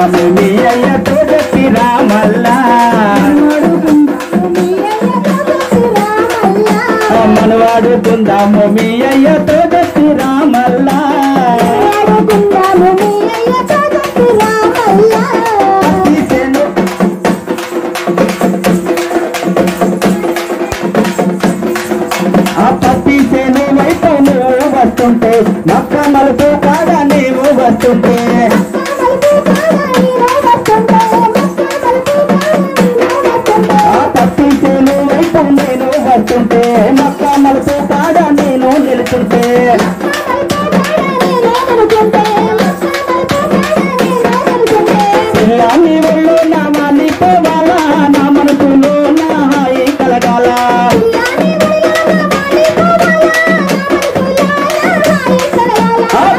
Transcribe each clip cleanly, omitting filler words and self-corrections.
వాడుకుందాము మీ అయ్యతో చెప్పి రామల్లా మన వాడుకుందాము మీ అయ్యతో చెప్పి రామల్లా పత్తి సేను వైపు నువ్వు వస్తుంటే మక్క మలుపు కాగా నీవు వస్తుంటే పత్తి సేను వైపు నేను వస్తుంటే మక్క మలుపు కాగా నేను నిలుచుంటే పిల్లాన్ని ఒళ్ళు నా మాలిపోవాలా నా మనసులో నా హాయి కలగాల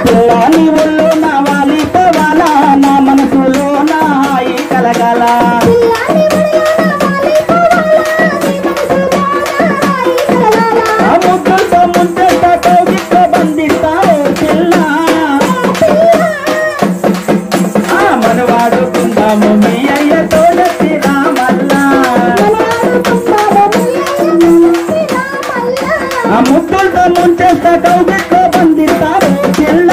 పిల్లాన్ని ఒళ్ళు నా మాలిపోవాలా నా మనసులో నా హాయి కలగాల ముగ్గులతో ముంచెతో కౌగిట్లో బంధిస్తావు పిల్ల మన వాడుకుందాము మీ అయ్యతో చెప్పి రామల్లా ముగ్గులతో ముంచేస్తా కౌగిట్లో బంధిస్తావు పిల్ల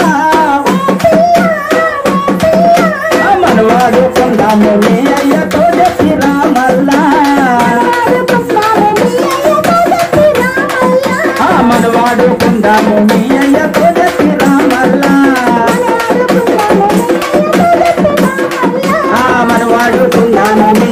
మన వాడుకుందాము మీ అయ్యతో చెప్పి రామల్లా మన వాడుకుందాము మీ అయ్యతో చెప్పి రామల్లా మన వాడుకుందాము మీ